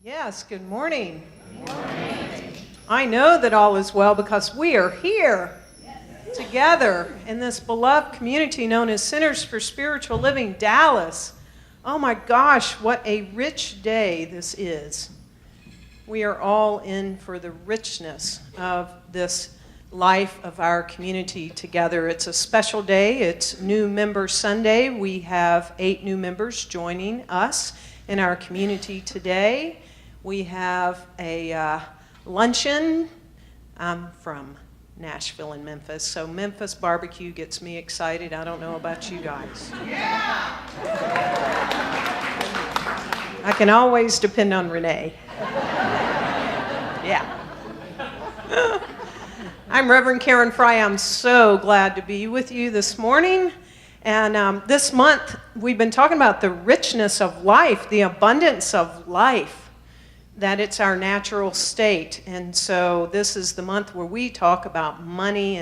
Yes, good morning. Good morning. I know that all is well because we are here together in this beloved community known as Centers for Spiritual Living, Dallas. Oh my gosh, what a rich day this is. We are all in for the richness of this life of our community together. It's a special day. It's New Member Sunday. We have 8 new members joining us in our community today. We have a luncheon. I'm from Nashville and Memphis, so Memphis barbecue gets me excited. I don't know about you guys. Yeah! I can always depend on Renee. Yeah. I'm Reverend Karen Fry. I'm so glad to be with you this morning. And this month, we've been talking about the richness of life, the abundance of life, that it's our natural state. And so this is the month where we talk about money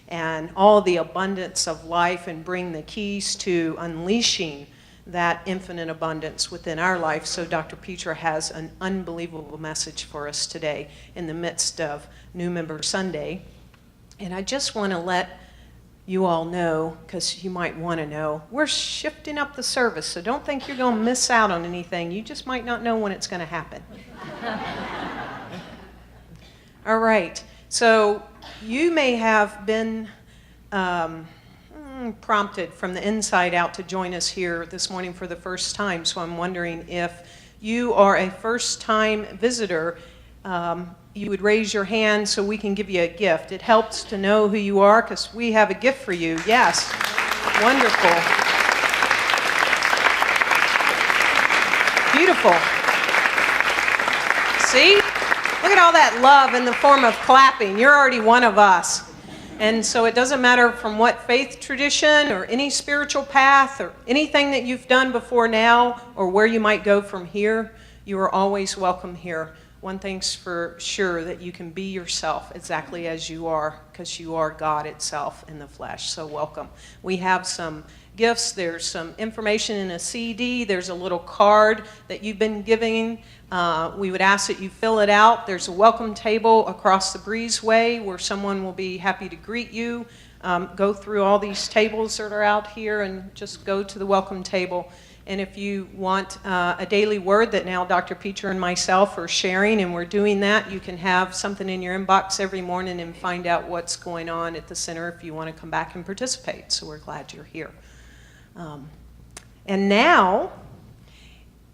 and all the abundance of life and bring the keys to unleashing that infinite abundance within our life. So Dr. Petra has an unbelievable message for us today in the midst of New Member Sunday. And I just want to let you all know, because you might want to know, we're shifting up the service, so don't think you're going to miss out on anything. You just might not know when it's going to happen. All right, so you may have been prompted from the inside out to join us here this morning for the first time, so I'm wondering if you are a first-time visitor, you would raise your hand so we can give you a gift. It helps to know who you are because we have a gift for you. Yes, wonderful. Beautiful. See? Look at all that love in the form of clapping. You're already one of us. And so it doesn't matter from what faith tradition or any spiritual path or anything that you've done before now or where you might go from here, you are always welcome here. One thing's for sure, that you can be yourself exactly as you are, because you are God itself in the flesh. So welcome. We have some gifts. There's some information in a CD. There's a little card that you've been giving. We would ask that you fill it out. There's a welcome table across the breezeway where someone will be happy to greet you. Go through all these tables that are out here and just go to the welcome table. And if you want a daily word that now Dr. Petra and myself are sharing, and we're doing that, you can have something in your inbox every morning and find out what's going on at the center if you want to come back and participate. So we're glad you're here. And now,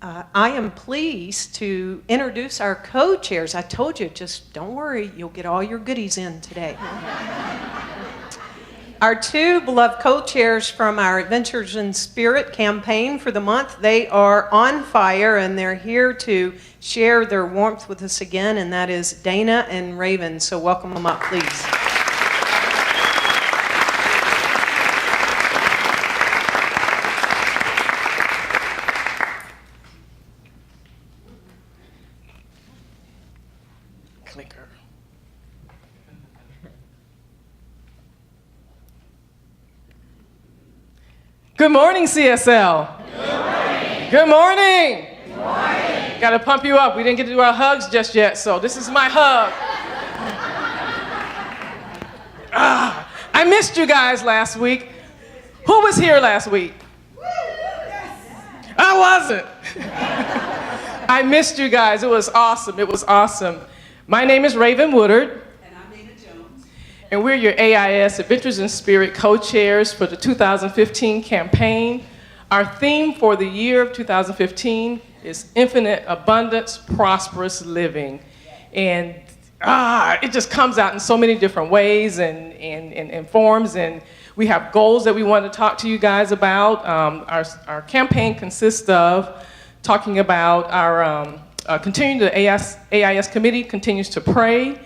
I am pleased to introduce our co-chairs. I told you, just don't worry, you'll get all your goodies in today. Our 2 beloved co-chairs from our Adventures in Spirit campaign for the month, they are on fire and they're here to share their warmth with us again, and that is Dana and Raven. So welcome them up, please. Clicker. Good morning, CSL. Good morning. Good morning. Good morning. Got to pump you up. We didn't get to do our hugs just yet, so this is my hug. I missed you guys last week. Who was here last week? I wasn't. I missed you guys. It was awesome. It was awesome. My name is Raven Woodard. And we're your AIS, Adventures in Spirit, co-chairs for the 2015 campaign. Our theme for the year of 2015 is Infinite Abundance, Prosperous Living. And it just comes out in so many different ways and forms. And we have goals that we want to talk to you guys about. Our campaign consists of talking about our continuing the AIS committee continues to pray.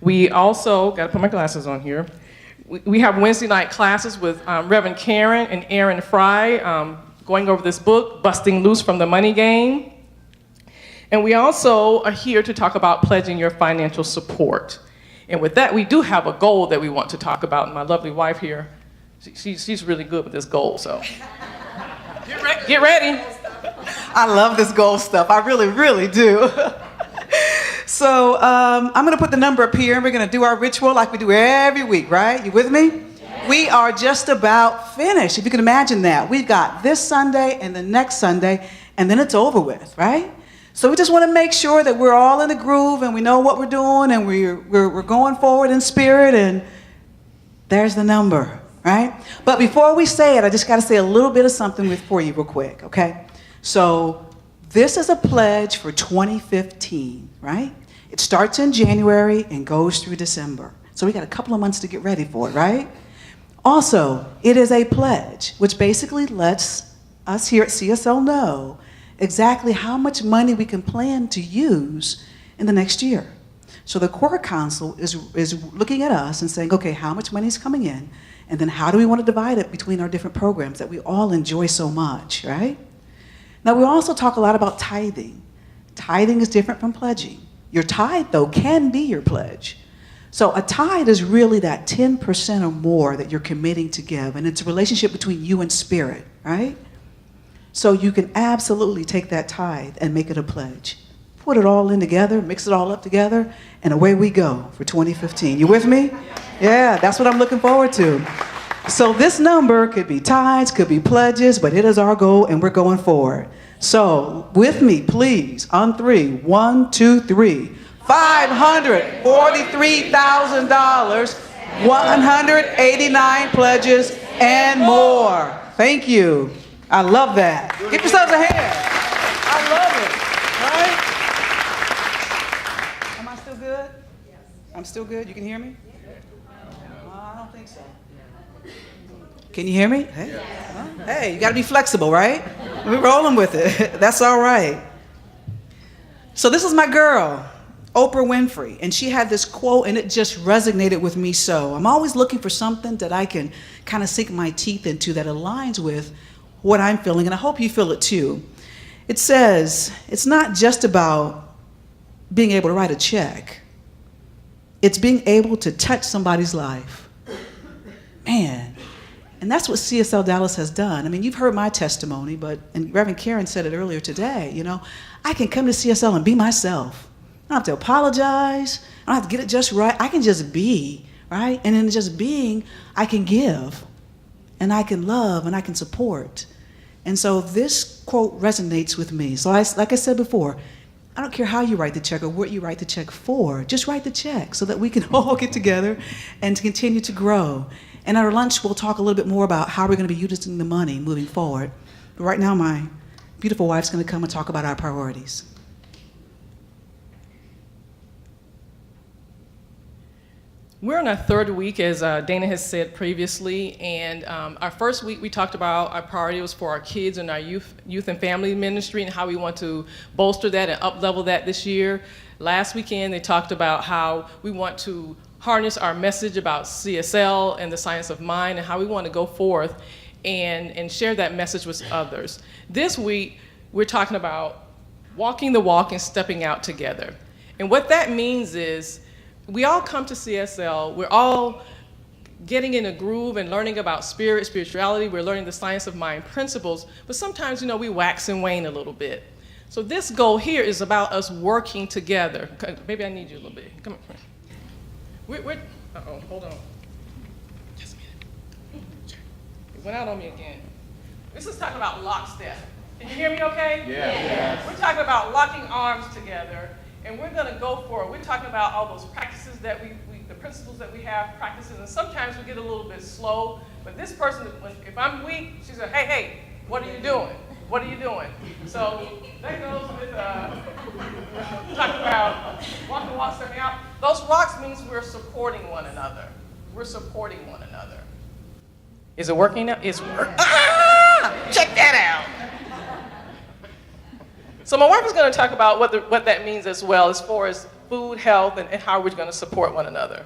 We also, got to put my glasses on here, we have Wednesday night classes with Reverend Karen and Aaron Fry going over this book, Busting Loose from the Money Game. And we also are here to talk about pledging your financial support. And with that, we do have a goal that we want to talk about. And my lovely wife here, she's really good with this goal, so get ready. I love this goal stuff. I really, really do. So I'm going to put the number up here, and we're going to do our ritual like we do every week, right? You with me? Yes. We are just about finished. If you can imagine that. We've got this Sunday and the next Sunday, and then it's over with, right? So we just want to make sure that we're all in the groove and we know what we're doing, and we're going forward in spirit, and there's the number, right? But before we say it, I just got to say a little bit of something for you real quick, okay? So this is a pledge for 2015, right? It starts in January and goes through December. So we got a couple of months to get ready for it, right? Also, it is a pledge, which basically lets us here at CSL know exactly how much money we can plan to use in the next year. So the core council is looking at us and saying, okay, how much money is coming in? And then how do we want to divide it between our different programs that we all enjoy so much, right? Now, we also talk a lot about tithing. Tithing is different from pledging. Your tithe, though, can be your pledge. So a tithe is really that 10% or more that you're committing to give, and it's a relationship between you and spirit, right? So you can absolutely take that tithe and make it a pledge. Put it all in together, mix it all up together, and away we go for 2015. You with me? Yeah, that's what I'm looking forward to. So this number could be tithes, could be pledges, but it is our goal, and we're going forward. So with me, please, on three. 1, 2, 3. $543,000, 189 pledges, and more. Thank you. I love that. Give yourselves a hand. I love it, right? Am I still good? Yes. I'm still good? You can hear me? I don't think so. Can you hear me? Hey, hey, you got to be flexible, right? We're rolling with it. That's all right. So this is my girl, Oprah Winfrey, and she had this quote, and it just resonated with me so. I'm always looking for something that I can kind of sink my teeth into that aligns with what I'm feeling, and I hope you feel it too. It says, it's not just about being able to write a check. It's being able to touch somebody's life. Man. And that's what CSLDallas has done. I mean, you've heard my testimony, and Reverend Karen said it earlier today, you know, I can come to CSL and be myself. I don't have to apologize. I don't have to get it just right. I can just be, right? And in just being, I can give, and I can love, and I can support. And so this quote resonates with me. So like I said before, I don't care how you write the check or what you write the check for. Just write the check so that we can all get together and continue to grow. And at our lunch, we'll talk a little bit more about how we're going to be using the money moving forward. But right now, my beautiful wife's going to come and talk about our priorities. We're in our third week, as Dana has said previously, and our first week we talked about our priority was for our kids and our youth and family ministry and how we want to bolster that and up-level that this year. Last weekend they talked about how we want to harness our message about CSL and the science of mind and how we want to go forth and share that message with others. This week we're talking about walking the walk and stepping out together. And what that means is we all come to CSL, we're all getting in a groove and learning about spirituality, we're learning the science of mind principles, but sometimes, you know, we wax and wane a little bit. So this goal here is about us working together. Maybe I need you a little bit. Come on. Uh-oh, hold on. Just a minute. It went out on me again. This is talking about lockstep. Can you hear me okay? Yeah. Yes. We're talking about locking arms together. And we're going to go for it. We're talking about all those practices that the principles that we have, practices, and sometimes we get a little bit slow. But this person, if I'm weak, she's like, hey, what are you doing? What are you doing? So that goes with talking about walking the walk, stepping out. Those rocks means we're supporting one another. We're supporting one another. Is it working now? It's working. Check that out. So my wife is going to talk about what that means as well, as far as food, health, and how we're going to support one another.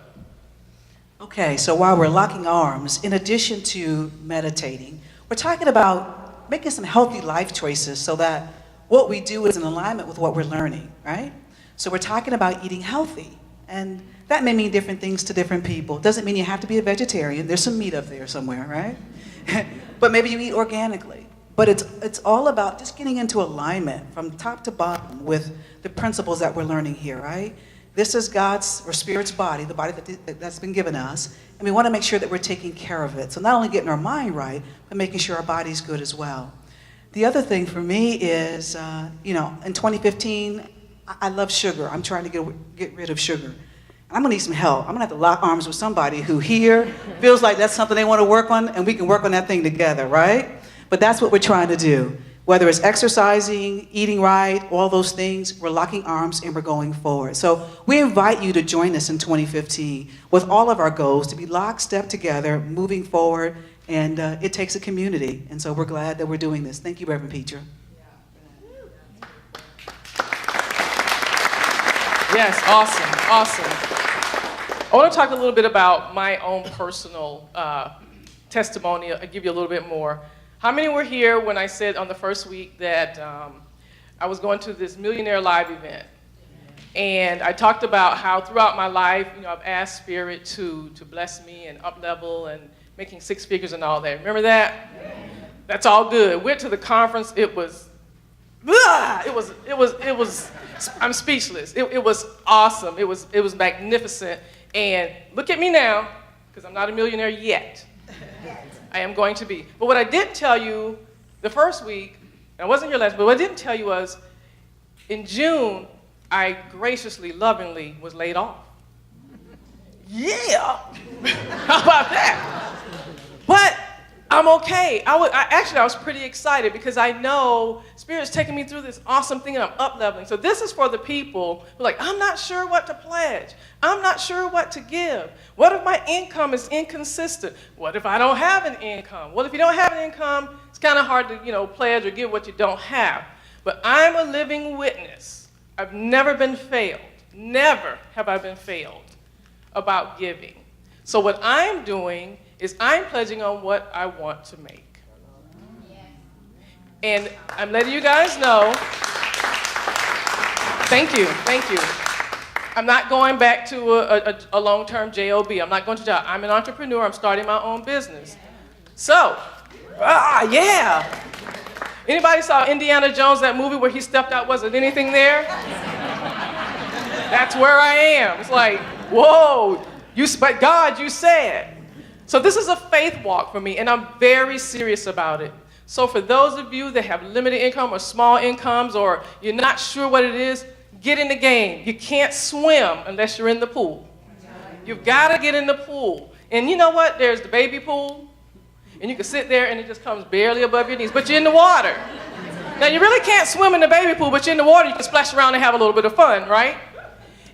Okay, so while we're locking arms, in addition to meditating, we're talking about making some healthy life choices so that what we do is in alignment with what we're learning, right? So we're talking about eating healthy, and that may mean different things to different people. Doesn't mean you have to be a vegetarian. There's some meat up there somewhere, right? But maybe you eat organically. But it's all about just getting into alignment from top to bottom with the principles that we're learning here, right? This is God's or Spirit's body, the body that's been given us, and we want to make sure that we're taking care of it. So not only getting our mind right, but making sure our body's good as well. The other thing for me is, in 2015, I love sugar. I'm trying to get rid of sugar. I'm gonna need some help. I'm gonna have to lock arms with somebody who here feels like that's something they want to work on, and we can work on that thing together, right? But that's what we're trying to do. Whether it's exercising, eating right, all those things, we're locking arms and we're going forward. So we invite you to join us in 2015 with all of our goals to be lockstep together, moving forward, and it takes a community. And so we're glad that we're doing this. Thank you, Reverend Petra. Yes, awesome. I want to talk a little bit about my own personal testimony. I'll give you a little bit more. How many were here when I said on the first week that I was going to this Millionaire Live event? And I talked about how throughout my life, I've asked Spirit to bless me and up-level and making six figures and all that. Remember that? That's all good. Went to the conference. It was I'm speechless. It was awesome. It was magnificent. And look at me now, because I'm not a millionaire yet. I am going to be. But what I didn't tell you the first week, I wasn't here last, but what I didn't tell you was, in June, I graciously, lovingly was laid off. Yeah! How about that? But I'm okay. I was pretty excited because I know Spirit's taking me through this awesome thing and I'm up-leveling. So this is for the people who are like, I'm not sure what to pledge. I'm not sure what to give. What if my income is inconsistent? What if I don't have an income? Well, if you don't have an income, it's kind of hard to, pledge or give what you don't have. But I'm a living witness. I've never been failed. Never have I been failed about giving. So what I'm doing is I'm pledging on what I want to make. And I'm letting you guys know, thank you. I'm not going back to a long-term job. I'm not going to job. I'm an entrepreneur. I'm starting my own business. So, yeah. Anybody saw Indiana Jones, that movie where he stepped out, wasn't anything there? That's where I am. It's like, whoa, but God, you said. So this is a faith walk for me, and I'm very serious about it. So for those of you that have limited income or small incomes, or you're not sure what it is, get in the game. You can't swim unless you're in the pool. You've got to get in the pool. And you know what? There's the baby pool, and you can sit there, and it just comes barely above your knees, but you're in the water. Now, you really can't swim in the baby pool, but you're in the water. You can splash around and have a little bit of fun, right?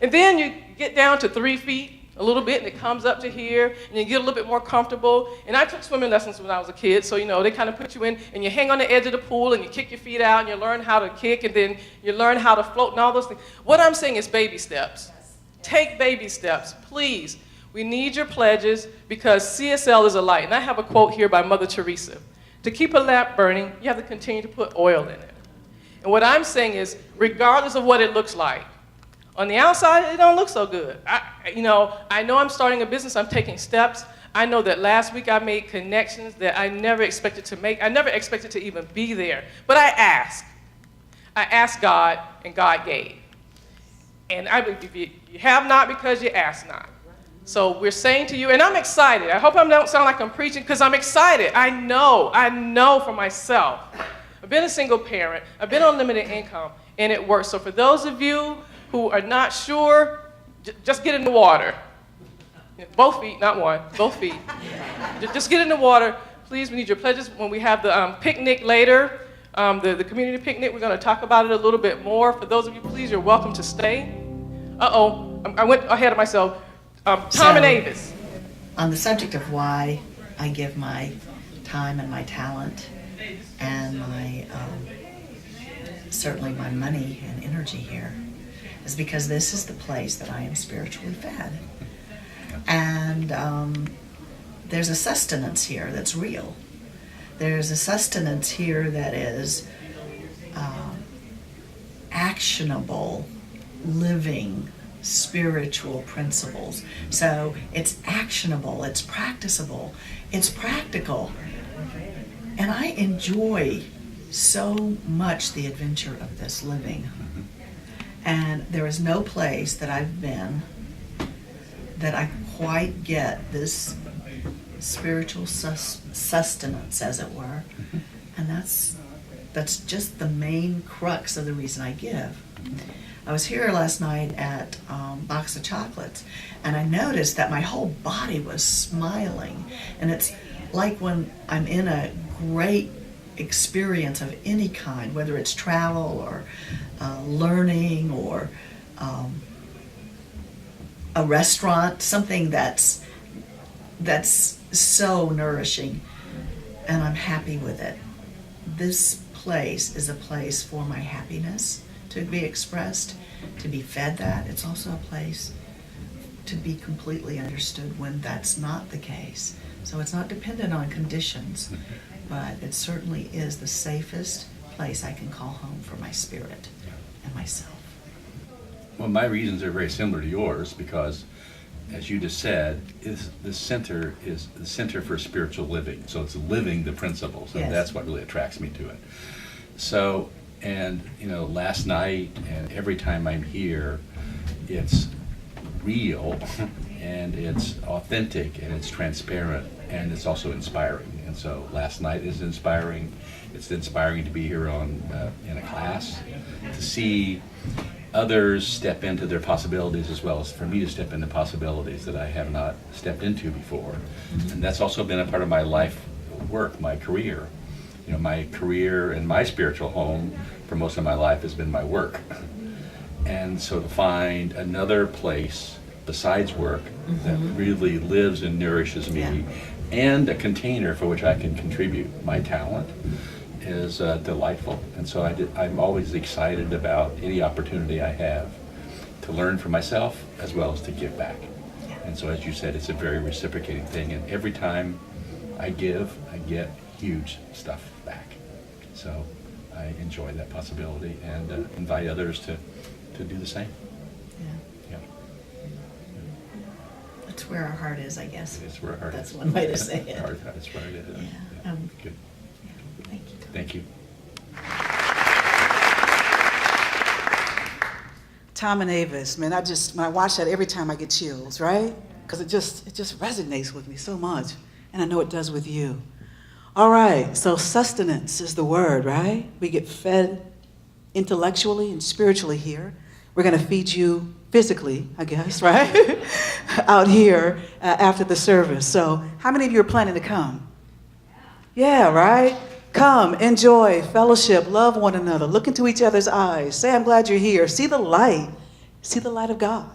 And then you get down to 3 feet, a little bit, and it comes up to here, and you get a little bit more comfortable. And I took swimming lessons when I was a kid, so they kind of put you in, and you hang on the edge of the pool, and you kick your feet out, and you learn how to kick, and then you learn how to float and all those things. What I'm saying is baby steps. Take baby steps, please. We need your pledges because CSL is a light. And I have a quote here by Mother Teresa. To keep a lamp burning, you have to continue to put oil in it. And what I'm saying is, regardless of what it looks like, on the outside, it don't look so good. I know I'm starting a business. I'm taking steps. I know that last week I made connections that I never expected to make. I never expected to even be there. But I asked. I asked God, and God gave. And I believe you have not because you ask not. So we're saying to you, and I'm excited. I hope I don't sound like I'm preaching because I'm excited. I know for myself. I've been a single parent. I've been on limited income, and it works. So for those of you who are not sure, just get in the water. Both feet, not one, both feet. Just get in the water. Please, we need your pledges. When we have the picnic later, the community picnic, we're going to talk about it a little bit more. For those of you, please, you're welcome to stay. I went ahead of myself. Tom and Avis. On the subject of why I give my time and my talent and my certainly my money and energy here, is because this is the place that I am spiritually fed. And there's a sustenance here that's real. There's a sustenance here that is actionable, living, spiritual principles. So it's actionable, it's practicable, it's practical. And I enjoy so much the adventure of this living. And there is no place that I've been that I quite get this spiritual sustenance, as it were. And that's just the main crux of the reason I give. I was here last night at Box of Chocolates, and I noticed that my whole body was smiling. And it's like when I'm in a great experience of any kind, whether it's travel or learning or a restaurant, something that's so nourishing, and I'm happy with it. This place is a place for my happiness to be expressed, to be fed that. It's also a place to be completely understood when that's not the case. So it's not dependent on conditions, but it certainly is the safest place I can call home for my spirit and myself. Well, my reasons are very similar to yours because, as you just said, the center is the center for spiritual living. So it's living the principles, and Yes. that's what really attracts me to it. So, and last night and every time I'm here, it's real, and it's authentic, and it's transparent, and it's also inspiring. And so last night is inspiring. It's inspiring to be here in a class, to see others step into their possibilities as well as for me to step into possibilities that I have not stepped into before. And that's also been a part of my life work, my career. My career and my spiritual home for most of my life has been my work. And so to find another place besides work that really lives and nourishes me, and a container for which I can contribute my talent is delightful. And so I'm always excited about any opportunity I have to learn for myself as well as to give back. And so, as you said, it's a very reciprocating thing, and every time I give, I get huge stuff back. So I enjoy that possibility and invite others to do the same. Yeah. That's where our heart is, I guess. It's where our heart That's is. one way to say it. That's where it is. Yeah. Good. Thank you. Thank you. Tom and Avis, man, when I watch that, every time I get chills, right? Because it just resonates with me so much. And I know it does with you. All right, so sustenance is the word, right? We get fed intellectually and spiritually here. We're going to feed you physically, I guess, right? Out here after the service. So how many of you are planning to come? Yeah, right? Come, enjoy, fellowship, love one another, look into each other's eyes, say, I'm glad you're here. See the light of God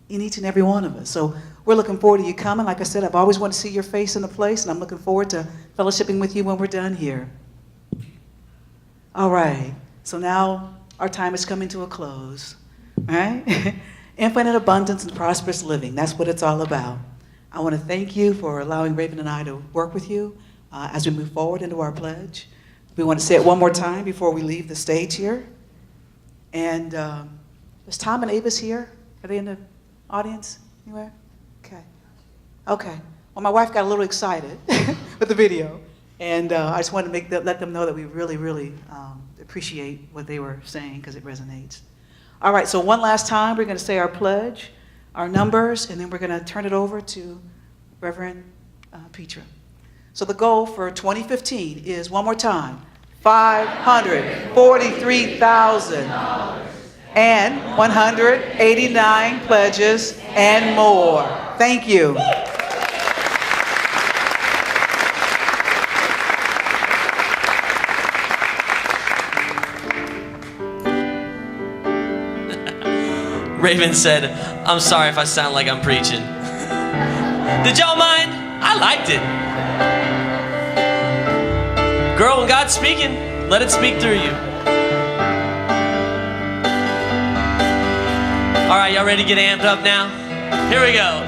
in each and every one of us. So we're looking forward to you coming. Like I said, I've always wanted to see your face in the place, and I'm looking forward to fellowshipping with you when we're done here. All right, so now our time is coming to a close, all right? Infinite abundance and prosperous living, that's what it's all about. I want to thank you for allowing Raven and I to work with you as we move forward into our pledge. We want to say it one more time before we leave the stage here. And is Tom and Avis here? Are they in the audience anywhere? Okay. Well, my wife got a little excited with the video, and I just wanted to let them know that we really, really appreciate what they were saying because it resonates. All right, so one last time, we're going to say our pledge, our numbers, and then we're going to turn it over to Reverend Petra. So the goal for 2015 is, one more time, $543,000 and 189 pledges and more. Thank you. Raven said, I'm sorry if I sound like I'm preaching. Did y'all mind? I liked it. Girl, when God's speaking, let it speak through you. All right, y'all ready to get amped up now? Here we go.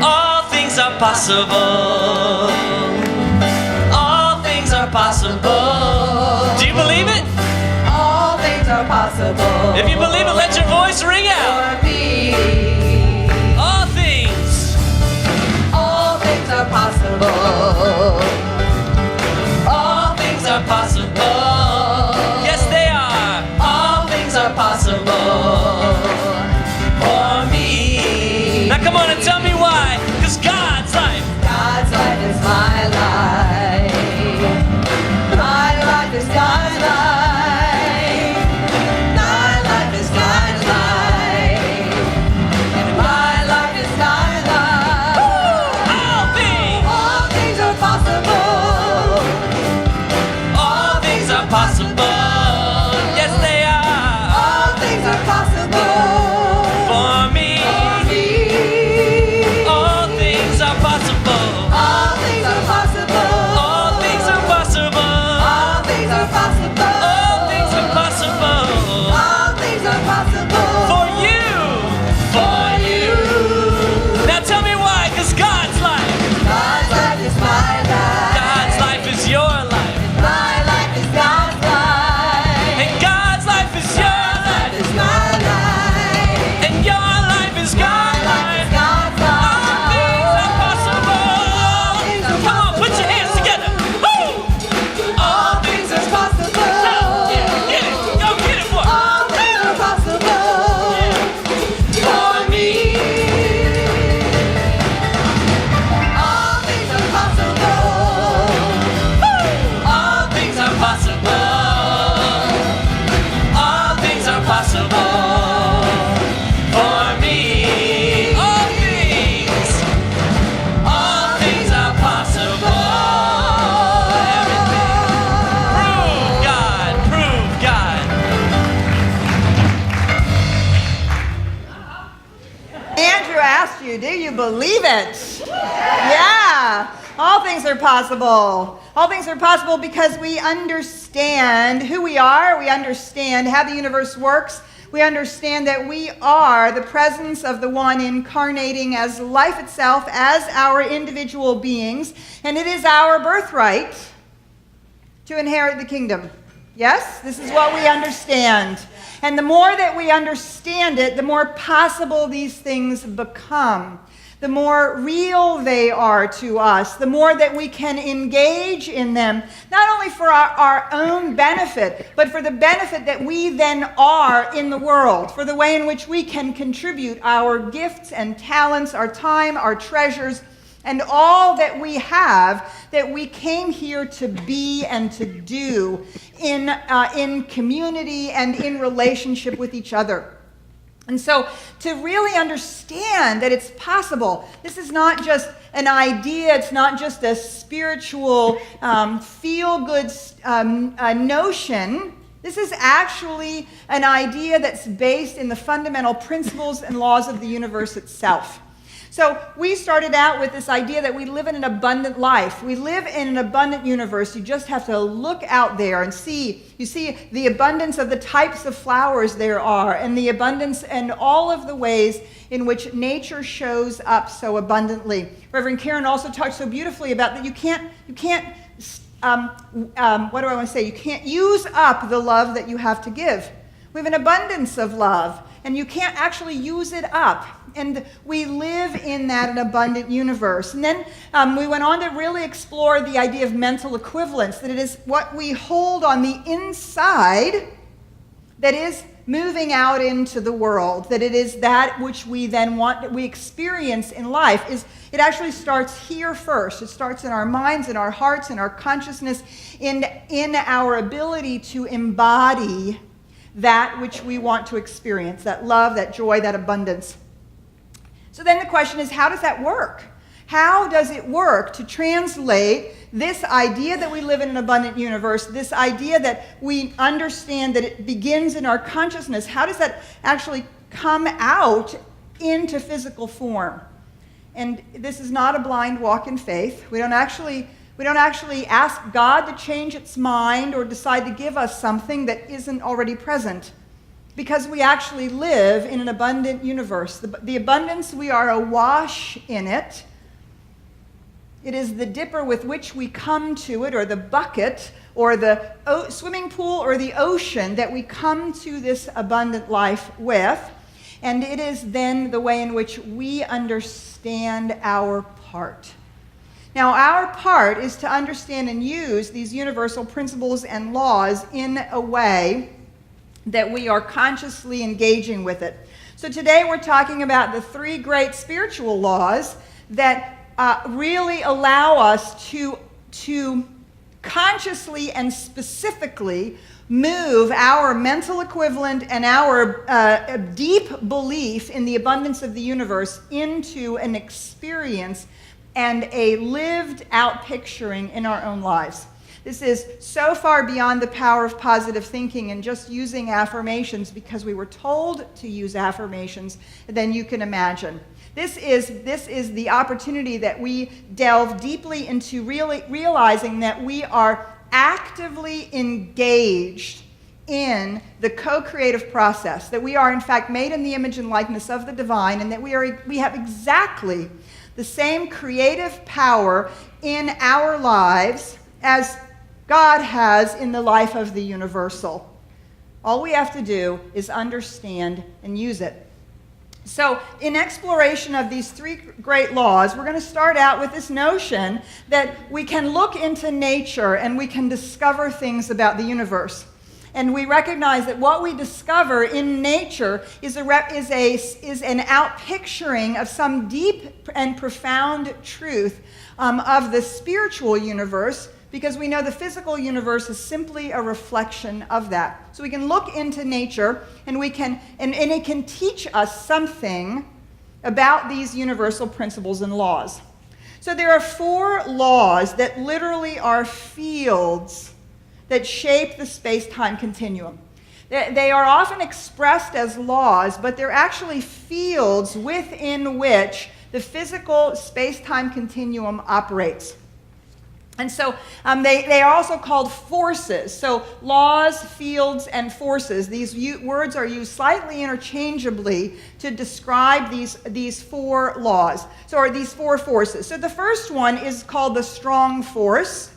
All things are possible. All things are possible. Do you believe it? All things are possible. If you believe it, let your voice ring out. For me. All things. All things are possible. All things are possible. for me. Now come on and tell me why. 'Cause God's life. God's life is my life. My life is God's life. My life is God's life. My life is God's life. All things are possible. All things are possible. Yes, they are. All things are possible. For me. All things are possible. All things are possible. All things are possible. All things are possible. All things are possible. All things are possible. For you. For you. Now tell me why. 'Cause God's life. God's life is my life. God's life is your life. My life is God's life. And God's life is your life. It's my life. And your life is God's life. God's All things are possible. Come on, put your hands together. Woo! All things are possible. Get it. Go get it, boy. All things are possible. For me. All things are possible. All things are possible. All things are possible. For me. All things. All things are possible. Everything. Prove God. Prove God. Andrew asked you, do you believe it? Yeah. All things are possible. All things are possible because we understand who we are. We understand how the universe works. We understand that we are the presence of the one incarnating as life itself, as our individual beings. And it is our birthright to inherit the kingdom. Yes? This is what we understand. And the more that we understand it, the more possible these things become. The more real they are to us, the more that we can engage in them, not only for our own benefit, but for the benefit that we then are in the world, for the way in which we can contribute our gifts and talents, our time, our treasures, and all that we have, that we came here to be and to do in community and in relationship with each other. And so to really understand that it's possible, this is not just an idea, it's not just a spiritual feel-good notion. This is actually an idea that's based in the fundamental principles and laws of the universe itself. So we started out with this idea that we live in an abundant life. We live in an abundant universe. You just have to look out there and see. You see the abundance of the types of flowers there are, and the abundance and all of the ways in which nature shows up so abundantly. Reverend Karen also talked so beautifully about that you can't use up the love that you have to give. We have an abundance of love, and you can't actually use it up. And we live in that an abundant universe. And then we went on to really explore the idea of mental equivalence, that it is what we hold on the inside that is moving out into the world, that it is that which we then we experience in life. It actually starts here first. It starts in our minds, in our hearts, in our consciousness, in our ability to embody that which we want to experience, that love, that joy, that abundance. So then the question is, how does that work? How does it work to translate this idea that we live in an abundant universe, this idea that we understand that it begins in our consciousness? How does that actually come out into physical form? And this is not a blind walk in faith. We don't actually ask God to change its mind or decide to give us something that isn't already present, because we actually live in an abundant universe. The abundance, we are awash in it. It is the dipper with which we come to it, or the bucket, or the swimming pool, or the ocean that we come to this abundant life with. And it is then the way in which we understand our part. Now, our part is to understand and use these universal principles and laws in a way that we are consciously engaging with it. So today we're talking about the 3 great spiritual laws that really allow us to consciously and specifically move our mental equivalent and our deep belief in the abundance of the universe into an experience and a lived out picturing in our own lives. This is so far beyond the power of positive thinking and just using affirmations because we were told to use affirmations than you can imagine. This is the opportunity that we delve deeply into realizing that we are actively engaged in the co-creative process, that we are in fact made in the image and likeness of the divine, and that we have exactly the same creative power in our lives as God has in the life of the universal. All we have to do is understand and use it. So, in exploration of these 3 great laws, we're going to start out with this notion that we can look into nature and we can discover things about the universe. And we recognize that what we discover in nature is an outpicturing of some deep and profound truth of the spiritual universe, because we know the physical universe is simply a reflection of that. So we can look into nature and it can teach us something about these universal principles and laws. So there are 4 laws that literally are fields that shape the space-time continuum. They are often expressed as laws, but they're actually fields within which the physical space-time continuum operates. And so they are also called forces. So laws, fields, and forces. These words are used slightly interchangeably to describe these 4 laws, or these 4 forces. So the first one is called the strong force.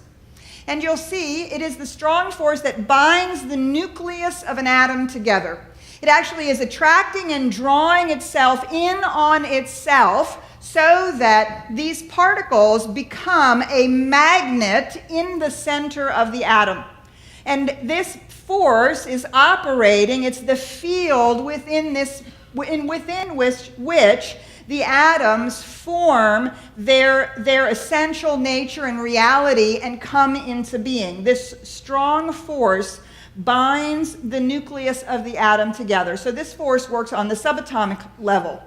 And you'll see it is the strong force that binds the nucleus of an atom together. It actually is attracting and drawing itself in on itself, so that these particles become a magnet in the center of the atom. And this force is operating, it's the field within which the atoms form their essential nature and reality and come into being. This strong force binds the nucleus of the atom together. So this force works on the subatomic level.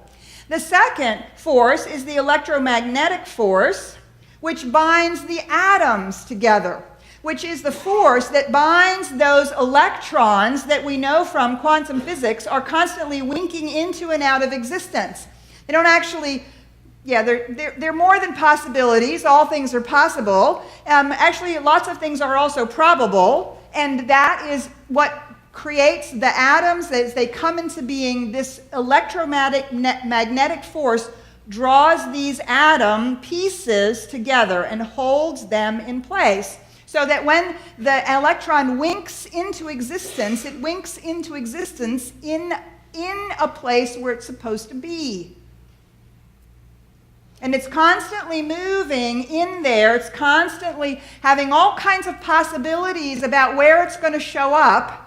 The second force is the electromagnetic force, which binds the atoms together, which is the force that binds those electrons that we know from quantum physics are constantly winking into and out of existence. They don't actually, they're more than possibilities. All things are possible. Actually, lots of things are also probable, and that is what creates the atoms as they come into being. This electromagnetic force draws these atom pieces together and holds them in place, so that when the electron winks into existence, it winks into existence in a place where it's supposed to be. And it's constantly moving in there. It's constantly having all kinds of possibilities about where it's going to show up.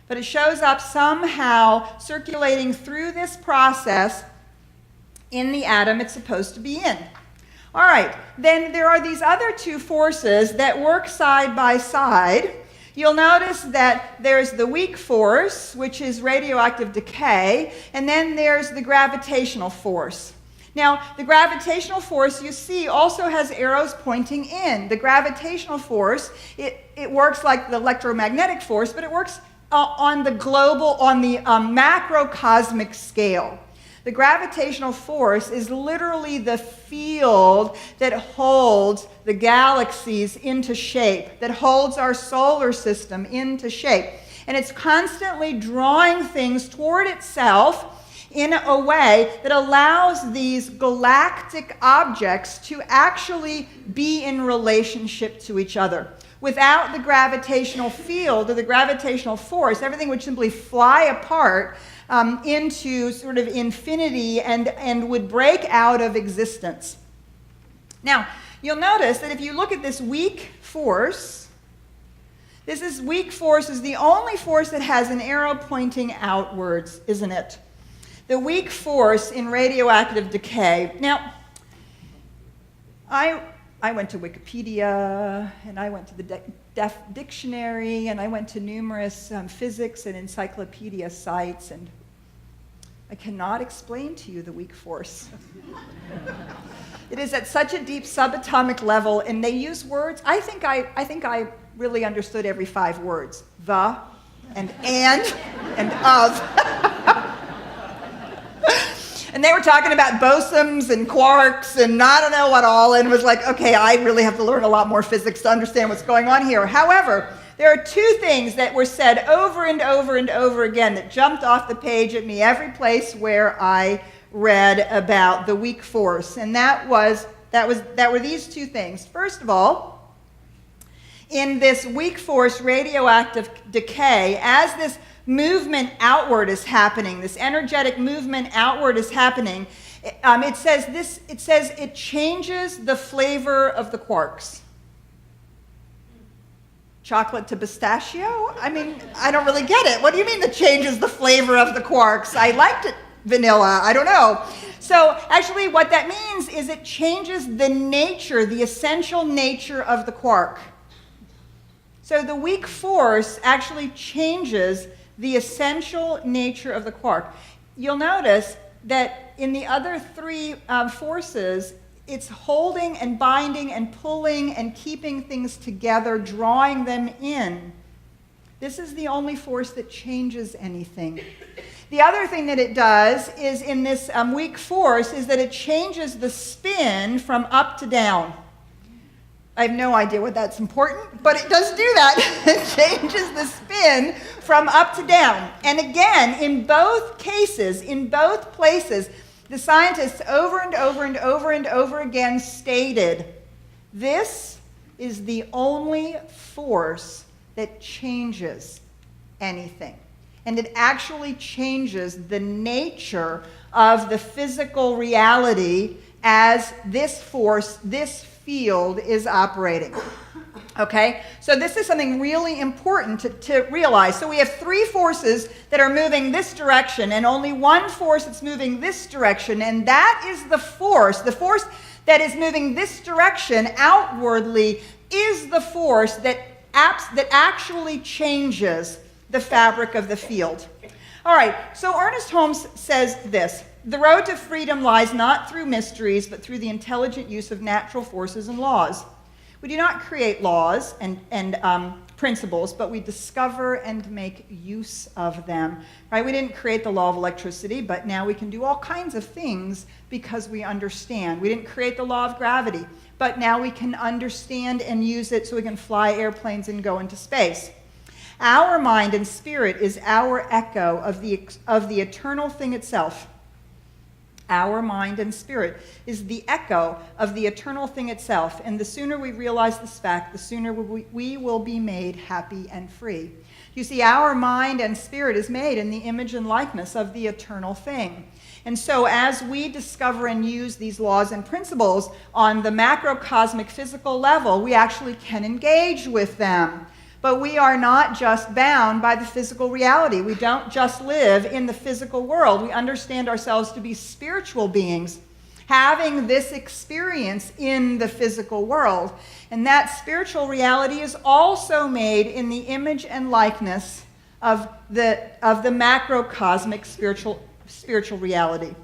But it shows up somehow circulating through this process in the atom it's supposed to be in. All right, then there are these other 2 forces that work side by side. You'll notice that there's the weak force, which is radioactive decay, and then there's the gravitational force. Now, the gravitational force, you see, also has arrows pointing in. The gravitational force, it works like the electromagnetic force, but it works on the macrocosmic scale. The gravitational force is literally the field that holds the galaxies into shape, that holds our solar system into shape. And it's constantly drawing things toward itself in a way that allows these galactic objects to actually be in relationship to each other. Without the gravitational field or the gravitational force, everything would simply fly apart into sort of infinity and would break out of existence. Now, you'll notice that if you look at this weak force, weak force is the only force that has an arrow pointing outwards, isn't it? The weak force in radioactive decay. Now, I went to Wikipedia, and I went to the Deaf Dictionary, and I went to numerous physics and encyclopedia sites, and I cannot explain to you the weak force. It is at such a deep subatomic level, and they use words. I think I really understood every 5 words: the, and of. And they were talking about bosons and quarks and I don't know what all, and was like, okay, I really have to learn a lot more physics to understand what's going on here. However, there are 2 things that were said over and over and over again that jumped off the page at me every place where I read about the weak force, and that were these 2 things. First of all, in this weak force radioactive decay, as this movement outward is happening, this energetic movement outward is happening, it says it changes the flavor of the quarks. Chocolate to pistachio? I mean, I don't really get it. What do you mean it changes the flavor of the quarks? I liked it vanilla. I don't know. So actually what that means is it changes the nature, the essential nature of the quark. So the weak force actually changes the essential nature of the quark. You'll notice that in the other 3 forces, it's holding and binding and pulling and keeping things together, drawing them in. This is the only force that changes anything. The other thing that it does is in this weak force is that it changes the spin from up to down. I have no idea what that's important, but it does do that. It changes the spin from up to down. And again, in both cases, in both places, the scientists over and over and over and over again stated, this is the only force that changes anything. And it actually changes the nature of the physical reality as this force, this field is operating. Okay? So this is something really important to realize. So we have 3 forces that are moving this direction and only 1 force that's moving this direction, and that is the force that is moving this direction outwardly is the force that actually changes the fabric of the field. All right, so Ernest Holmes says this: the road to freedom lies not through mysteries, but through the intelligent use of natural forces and laws. We do not create laws and principles, but we discover and make use of them. Right? We didn't create the law of electricity, but now we can do all kinds of things because we understand. We didn't create the law of gravity, but now we can understand and use it so we can fly airplanes and go into space. Our mind and spirit is our echo of the eternal thing itself. Our mind and spirit is the echo of the eternal thing itself. And the sooner we realize this fact, the sooner we will be made happy and free. You see, our mind and spirit is made in the image and likeness of the eternal thing. And so as we discover and use these laws and principles on the macrocosmic physical level, we actually can engage with them. But we are not just bound by the physical reality. We don't just live in the physical world. We understand ourselves to be spiritual beings, having this experience in the physical world. And that spiritual reality is also made in the image and likeness of the macrocosmic spiritual reality.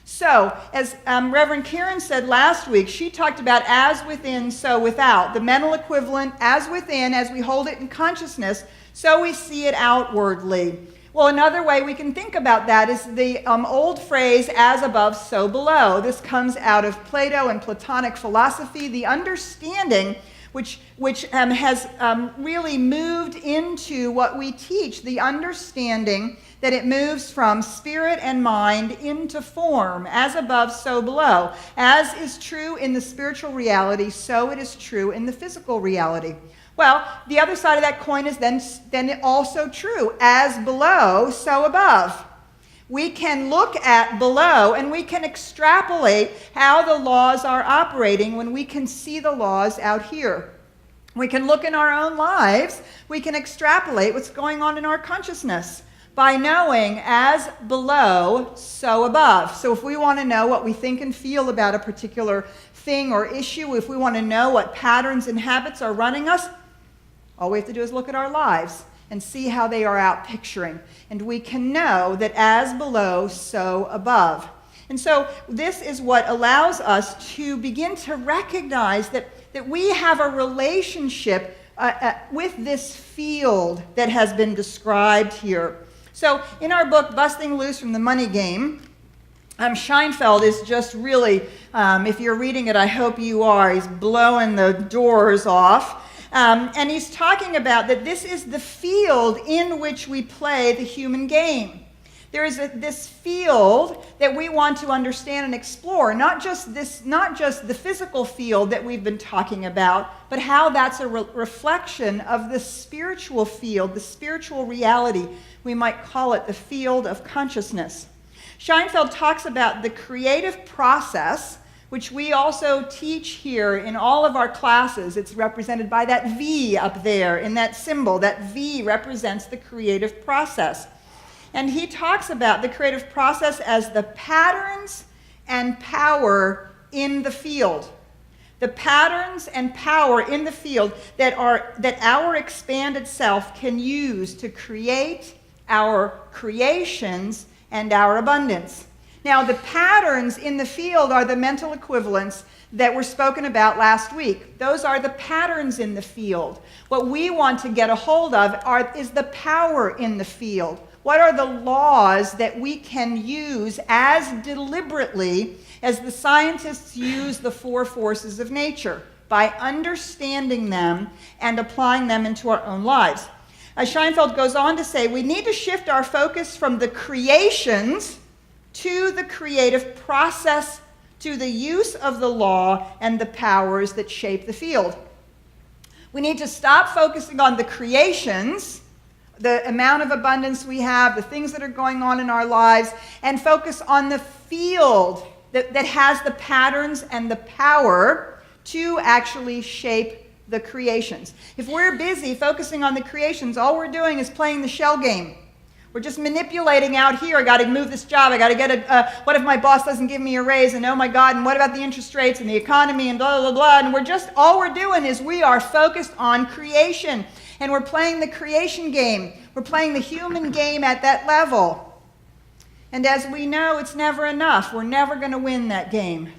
So, as Reverend Karen said last week, she talked about as within, so without. The mental equivalent, as within, as we hold it in consciousness, so we see it outwardly. Well, another way we can think about that is the old phrase, as above, so below. This comes out of Plato and Platonic philosophy, the understanding which has really moved into what we teach, the understanding that it moves from spirit and mind into form, as above, so below. As is true in the spiritual reality, so it is true in the physical reality. Well, the other side of that coin is then also true. As below, so above. We can look at below and we can extrapolate how the laws are operating when we can see the laws out here. We can look in our own lives. We can extrapolate what's going on in our consciousness by knowing as below, so above. So if we want to know what we think and feel about a particular thing or issue, if we want to know what patterns and habits are running us, all we have to do is look at our lives and see how they are out picturing. And we can know that as below, so above. And so this is what allows us to begin to recognize that we have a relationship with this field that has been described here. So in our book, Busting Loose from the Money Game, Scheinfeld is just really, if you're reading it, I hope you are, he's blowing the doors off. And he's talking about that this is the field in which we play the human game. There is this field that we want to understand and explore, not just the physical field that we've been talking about, but how that's a reflection of the spiritual field, the spiritual reality. We might call it the field of consciousness. Scheinfeld talks about the creative process, which we also teach here in all of our classes. It's represented by that V up there in that symbol. That V represents the creative process. And he talks about the creative process as the patterns and power in the field. The patterns and power in the field that our expanded self can use to create our creations and our abundance. Now, the patterns in the field are the mental equivalents that were spoken about last week. Those are the patterns in the field. What we want to get a hold of is the power in the field. What are the laws that we can use as deliberately as the scientists use the four forces of nature, by understanding them and applying them into our own lives? Scheinfeld goes on to say we need to shift our focus from the creations to the creative process, to the use of the law and the powers that shape the field. We need to stop focusing on the creations, the amount of abundance we have, the things that are going on in our lives, and focus on the field that has the patterns and the power to actually shape the creations. If we're busy focusing on the creations, all we're doing is playing the shell game. We're just manipulating out here. I got to move this job. I got to get what if my boss doesn't give me a raise? And oh my God, and what about the interest rates and the economy and blah, blah, blah. And all we're doing is we are focused on creation. And we're playing the creation game. We're playing the human game at that level. And as we know, it's never enough. We're never going to win that game.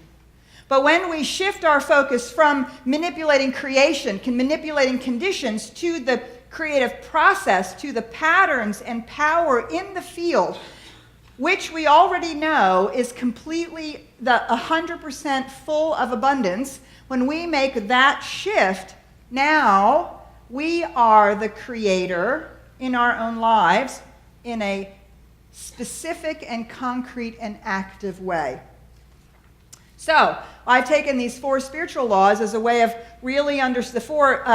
But when we shift our focus from manipulating creation, manipulating conditions, to the creative process, to the patterns and power in the field, which we already know is completely 100% full of abundance, when we make that shift, now we are the creator in our own lives in a specific and concrete and active way. So, I've taken these four spiritual laws as a way of really the four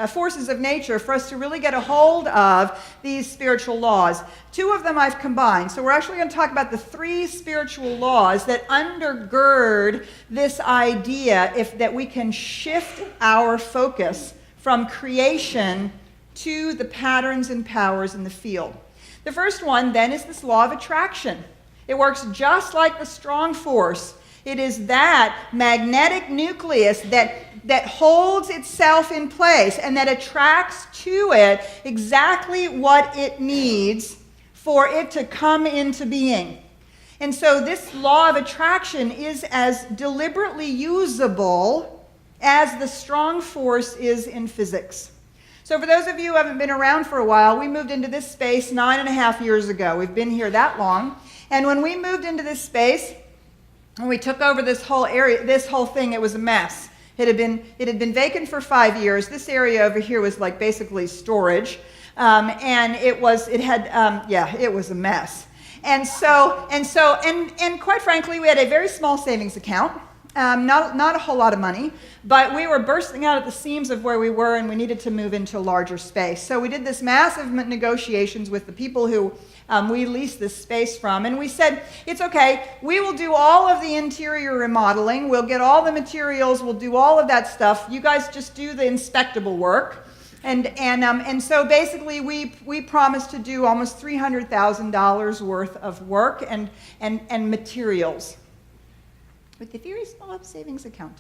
forces of nature for us to really get a hold of these spiritual laws. Two of them I've combined. So we're actually going to talk about the three spiritual laws that undergird this idea that we can shift our focus from creation to the patterns and powers in the field. The first one then is this law of attraction. It works just like the strong force. It is that magnetic nucleus that holds itself in place and that attracts to it exactly what it needs for it to come into being. And so this law of attraction is as deliberately usable as the strong force is in physics. So for those of you who haven't been around for a while, we moved into this space 9.5 years ago. We've been here that long. And when we moved into this space, when we took over this whole area, this whole thing, it was a mess. It had been vacant for 5 years. This area over here was like basically storage, and it was a mess. And quite frankly, we had a very small savings account, not a whole lot of money, but we were bursting out at the seams of where we were, and we needed to move into a larger space. So we did this massive negotiations with the people who we leased this space from. And we said, it's okay, we will do all of the interior remodeling, we'll get all the materials, we'll do all of that stuff. You guys just do the inspectable work. And so basically we promised to do almost $300,000 worth of work and materials with a very small savings account.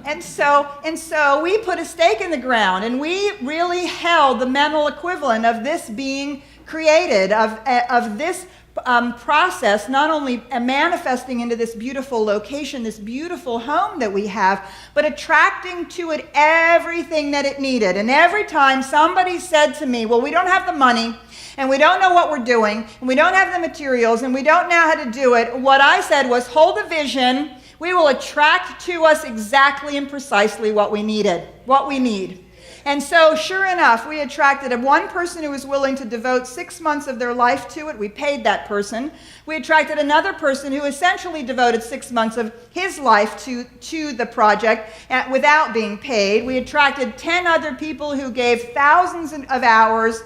And so we put a stake in the ground, and we really held the mental equivalent of this being created, of this process, not only manifesting into this beautiful location, this beautiful home that we have, but attracting to it everything that it needed. And every time somebody said to me, well, we don't have the money, and we don't know what we're doing, and we don't have the materials, and we don't know how to do it, what I said was, hold the vision. We will attract to us exactly and precisely what we need. And so, sure enough, we attracted one person who was willing to devote 6 months of their life to it. We paid that person. We attracted another person who essentially devoted 6 months of his life to the project without being paid. We attracted 10 other people who gave thousands of hours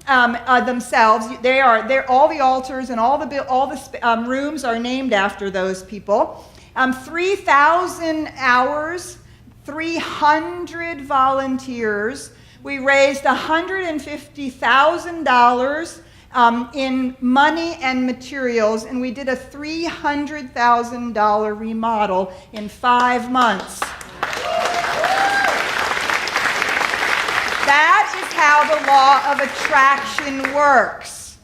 themselves. They're all the altars and all the rooms are named after those people. 3,000 hours. 300 volunteers. We raised $150,000 in money and materials, and we did a $300,000 remodel in 5 months. That is how the law of attraction works.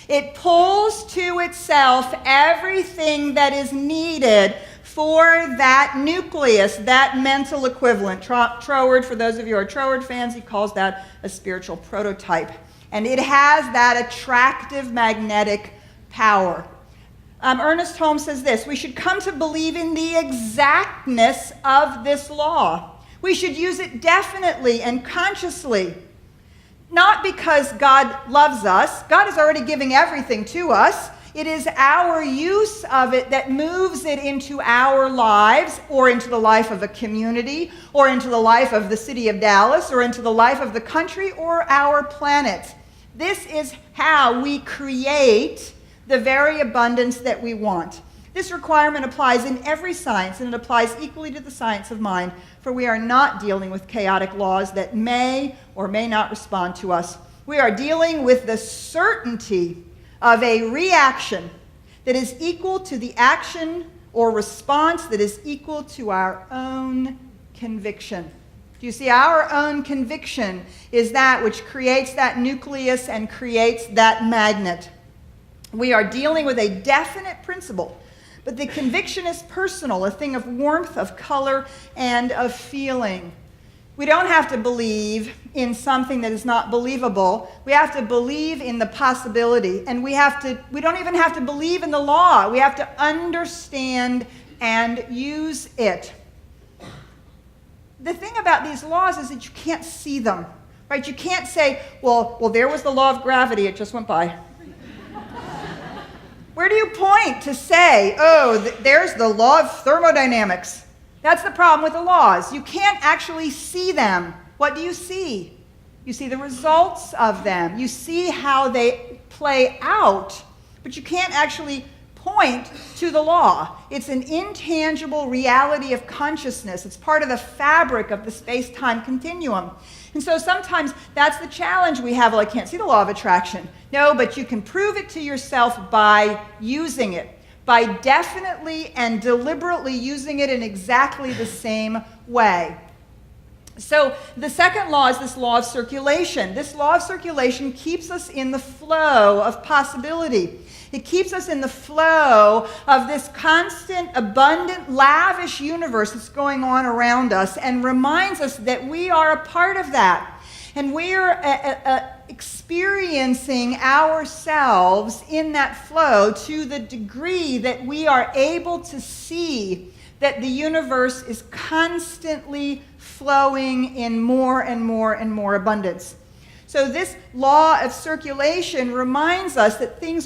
It pulls to itself everything that is needed for that nucleus, that mental equivalent. Troward, for those of you who are Troward fans, he calls that a spiritual prototype. And it has that attractive magnetic power. Ernest Holmes says this: we should come to believe in the exactness of this law. We should use it definitely and consciously. Not because God loves us. God is already giving everything to us. It is our use of it that moves it into our lives, or into the life of a community, or into the life of the city of Dallas, or into the life of the country, or our planet. This is how we create the very abundance that we want. This requirement applies in every science, and it applies equally to the science of mind, for we are not dealing with chaotic laws that may or may not respond to us. We are dealing with the certainty of a reaction that is equal to the action or response that is equal to our own conviction. Do you see? Our own conviction is that which creates that nucleus and creates that magnet. We are dealing with a definite principle, but the conviction is personal, a thing of warmth, of color, and of feeling. We don't have to believe in something that is not believable. We have to believe in the possibility. And we don't even have to believe in the law. We have to understand and use it. The thing about these laws is that you can't see them, right? You can't say, well, there was the law of gravity, it just went by. Where do you point to say, there's the law of thermodynamics? That's the problem with the laws. You can't actually see them. What do you see? You see the results of them. You see how they play out, but you can't actually point to the law. It's an intangible reality of consciousness. It's part of the fabric of the space-time continuum. And so sometimes that's the challenge we have. Well, I can't see the law of attraction. No, but you can prove it to yourself by using it. By definitely and deliberately using it in exactly the same way. So the second law is this law of circulation. This law of circulation keeps us in the flow of possibility. It keeps us in the flow of this constant, abundant, lavish universe that's going on around us, and reminds us that we are a part of that. And we're experiencing ourselves in that flow to the degree that we are able to see that the universe is constantly flowing in more and more and more abundance. So this law of circulation reminds us that this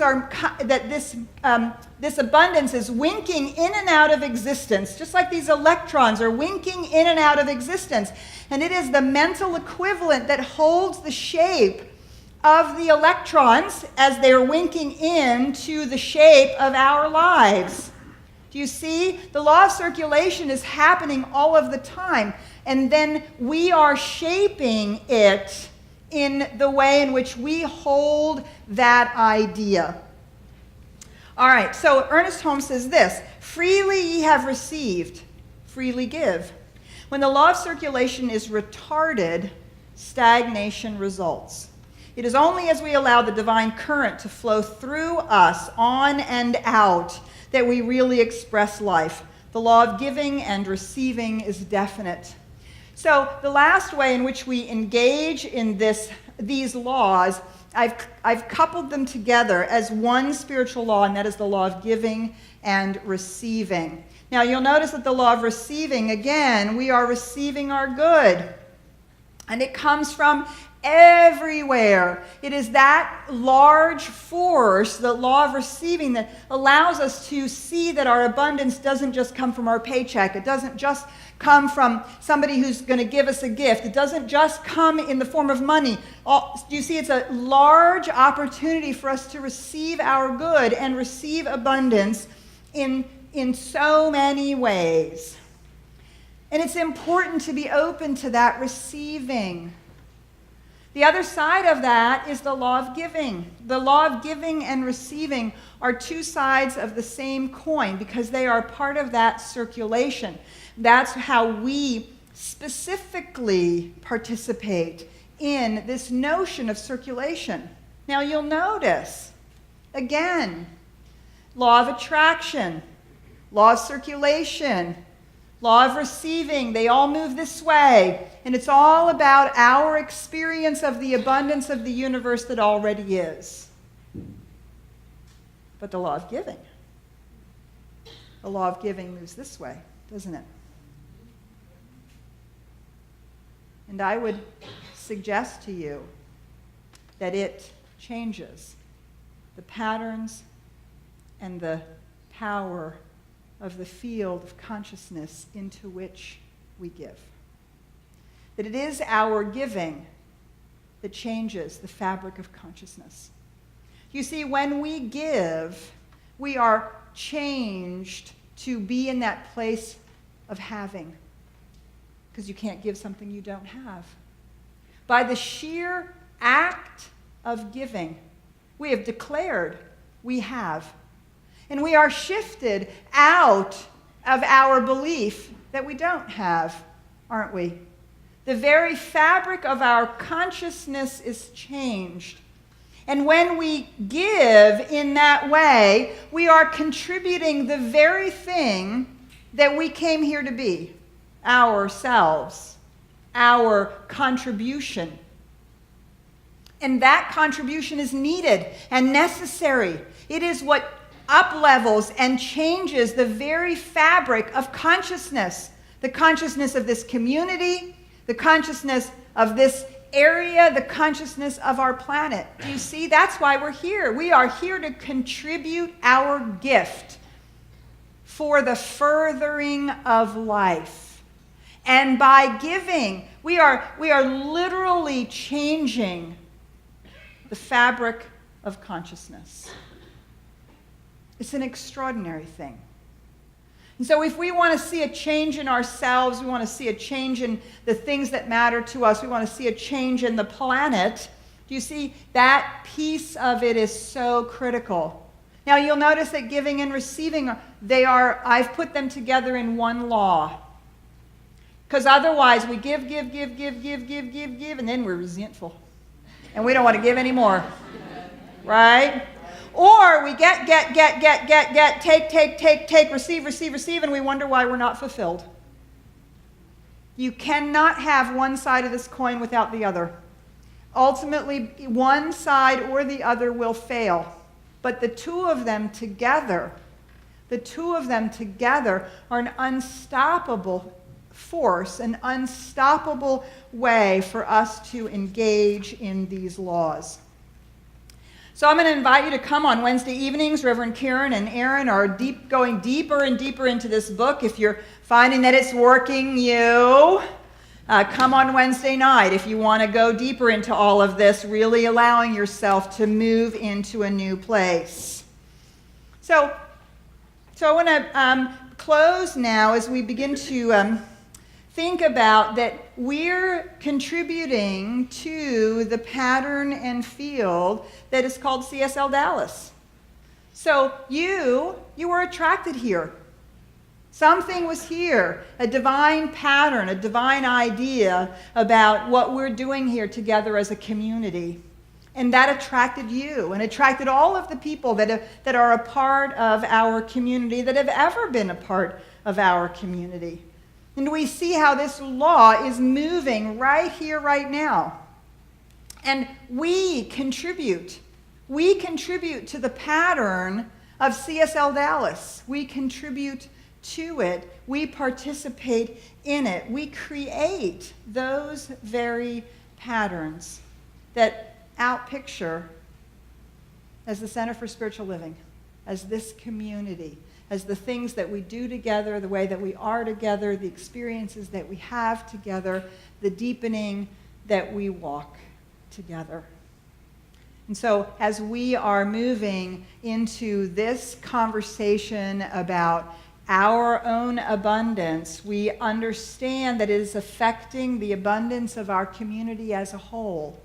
abundance is winking in and out of existence, just like these electrons are winking in and out of existence. And it is the mental equivalent that holds the shape of the electrons as they're winking into the shape of our lives. Do you see? The law of circulation is happening all of the time, and then we are shaping it in the way in which we hold that idea. All right, so Ernest Holmes says this: freely ye have received, freely give. When the law of circulation is retarded, stagnation results. It is only as we allow the divine current to flow through us, on and out, that we really express life. The law of giving and receiving is definite. So the last way in which we engage in these laws, I've coupled them together as one spiritual law, and that is the law of giving and receiving. Now you'll notice that the law of receiving, again, we are receiving our good. And it comes from everywhere. It is that large force, the law of receiving, that allows us to see that our abundance doesn't just come from our paycheck. It doesn't just come from somebody who's going to give us a gift. It doesn't just come in the form of money. You see, it's a large opportunity for us to receive our good and receive abundance in so many ways. And it's important to be open to that receiving. The other side of that is the law of giving. The law of giving and receiving are two sides of the same coin because they are part of that circulation. That's how we specifically participate in this notion of circulation. Now you'll notice, again, law of attraction, law of circulation, law of receiving, they all move this way. And it's all about our experience of the abundance of the universe that already is. But the law of giving moves this way, doesn't it? And I would suggest to you that it changes the patterns and the power of the field of consciousness into which we give. That it is our giving that changes the fabric of consciousness. You see, when we give, we are changed to be in that place of having, because you can't give something you don't have. By the sheer act of giving, we have declared we have. And we are shifted out of our belief that we don't have, aren't we? The very fabric of our consciousness is changed. And when we give in that way, we are contributing the very thing that we came here to be, ourselves, our contribution. And that contribution is needed and necessary. It is what uplevels and changes the very fabric of consciousness, the consciousness of this community, the consciousness of this area, the consciousness of our planet. Do you see? That's why we're here. We are here to contribute our gift for the furthering of life. And by giving, we are literally changing the fabric of consciousness. It's an extraordinary thing. And so if we want to see a change in ourselves, we want to see a change in the things that matter to us, we want to see a change in the planet, do you see that piece of it is so critical. Now you'll notice that giving and receiving, I've put them together in one law. Because otherwise we give, and then we're resentful. And we don't want to give anymore. Right? Or we get, take, receive, and we wonder why we're not fulfilled. You cannot have one side of this coin without the other. Ultimately, one side or the other will fail. But the two of them together are an unstoppable force, an unstoppable way for us to engage in these laws. So I'm going to invite you to come on Wednesday evenings. Reverend Karen and Aaron are going deeper and deeper into this book. If you're finding that it's working you, Come on Wednesday night if you want to go deeper into all of this, really allowing yourself to move into a new place. So I want to close now as we begin to think about that we're contributing to the pattern and field that is called CSLDallas. So you were attracted here. Something was here, a divine pattern, a divine idea about what we're doing here together as a community. And that attracted you and attracted all of the people that are a part of our community, that have ever been a part of our community. And we see how this law is moving right here, right now. And we contribute. We contribute to the pattern of CSLDallas. We contribute to it. We participate in it. We create those very patterns that outpicture as the Center for Spiritual Living, as this community, as the things that we do together, the way that we are together, the experiences that we have together, the deepening that we walk together. And so as we are moving into this conversation about our own abundance, we understand that it is affecting the abundance of our community as a whole.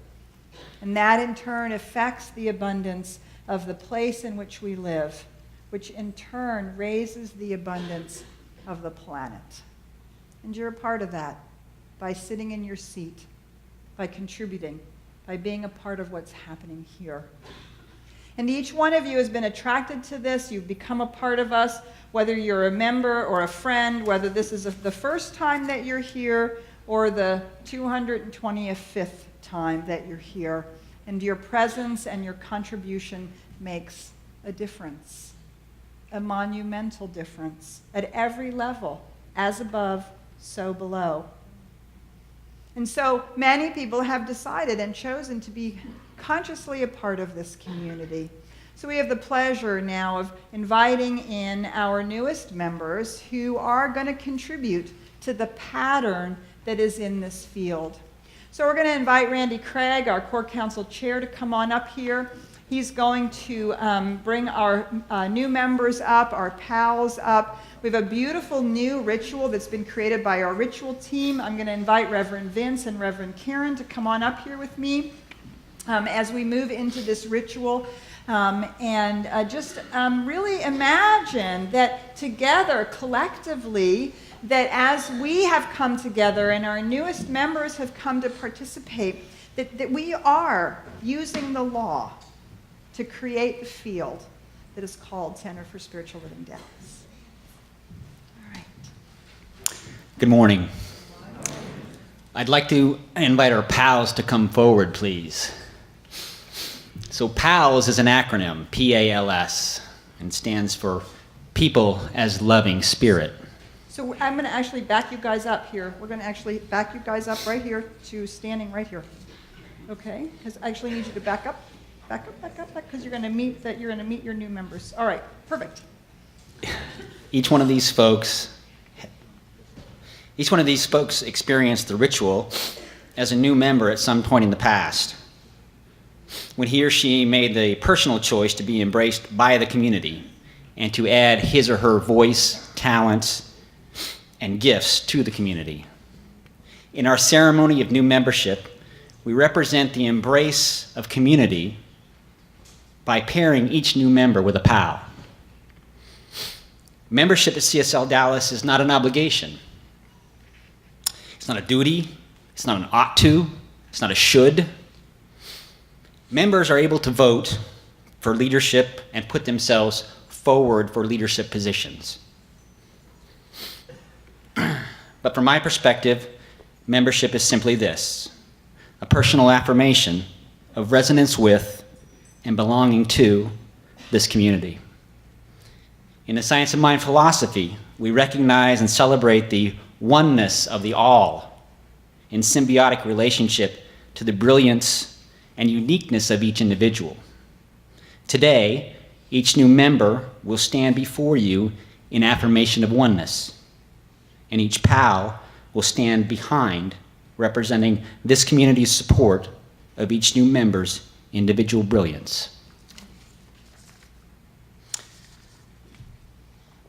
And that in turn affects the abundance of the place in which we live, which in turn raises the abundance of the planet. And you're a part of that by sitting in your seat, by contributing, by being a part of what's happening here. And each one of you has been attracted to this. You've become a part of us, whether you're a member or a friend, whether this is the first time that you're here or the 225th time that you're here. And your presence and your contribution makes a difference, a monumental difference at every level, as above, so below. And so many people have decided and chosen to be consciously a part of this community. So we have the pleasure now of inviting in our newest members who are going to contribute to the pattern that is in this field. So we're going to invite Randy Craig, our Core Council Chair, to come on up here. He's going to bring our new members up, our pals up. We have a beautiful new ritual that's been created by our ritual team. I'm going to invite Reverend Vince and Reverend Karen to come on up here with me as we move into this ritual. Just really imagine that together, collectively, that as we have come together and our newest members have come to participate, that we are using the law to create the field that is called Center for Spiritual Living Dallas. All right. Good morning. I'd like to invite our pals to come forward, please. So PALS is an acronym, P-A-L-S, and stands for People as Loving Spirit. So I'm going to actually back you guys up here. We're going to actually back you guys up right here to standing right here. Okay? Because I actually need you to back up, because you're going to meet your new members. All right, perfect. Each one of these folks experienced the ritual as a new member at some point in the past, when he or she made the personal choice to be embraced by the community and to add his or her voice, talents, and gifts to the community. In our ceremony of new membership, we represent the embrace of community by pairing each new member with a pal. Membership at CSLDallas is not an obligation. It's not a duty. It's not an ought to. It's not a should. Members are able to vote for leadership and put themselves forward for leadership positions. But from my perspective, membership is simply this: a personal affirmation of resonance with and belonging to this community. In the Science of Mind philosophy, we recognize and celebrate the oneness of the all in symbiotic relationship to the brilliance and uniqueness of each individual. Today, each new member will stand before you in affirmation of oneness, and each pal will stand behind representing this community's support of each new member's individual brilliance.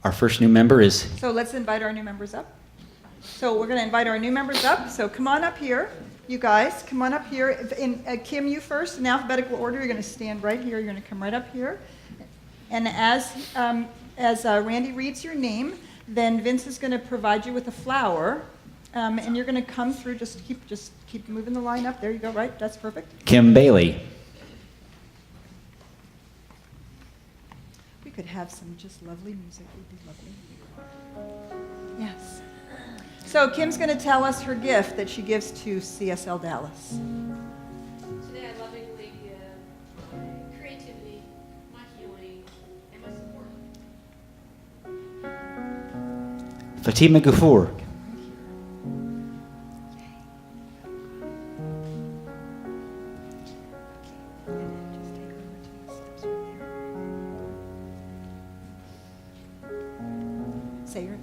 Our first new member is... So let's invite our new members up. So we're going to invite our new members up. So come on up here, you guys. Come on up here. Kim, you first. In alphabetical order, you're going to stand right here. You're going to come right up here. And as Randy reads your name, then Vince is going to provide you with a flower. And you're going to come through. Just keep moving the line up. There you go. Right. That's perfect. Kim Bailey. We could have some just lovely music. It would be lovely. Yes. So Kim's going to tell us her gift that she gives to CSLDallas. Today I lovingly give my creativity, my healing, and my support. Fatima Ghafour.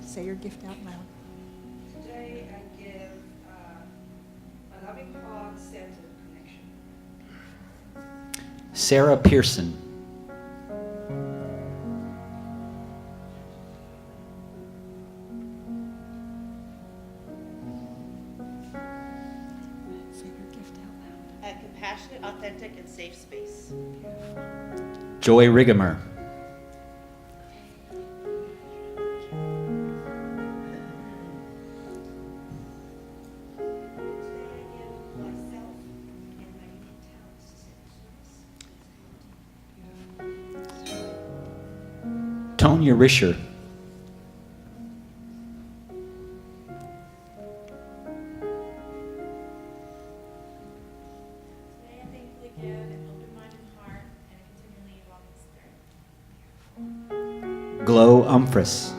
Say your gift out loud. Today I give a loving heart-centered connection. Sarah Pearson. Say your gift out loud. A compassionate, authentic, and safe space. Joy Rigamer. Tonya Risher. Today I thankfully give an open mind and heart and a continually evolving spirit. Glow Umphris.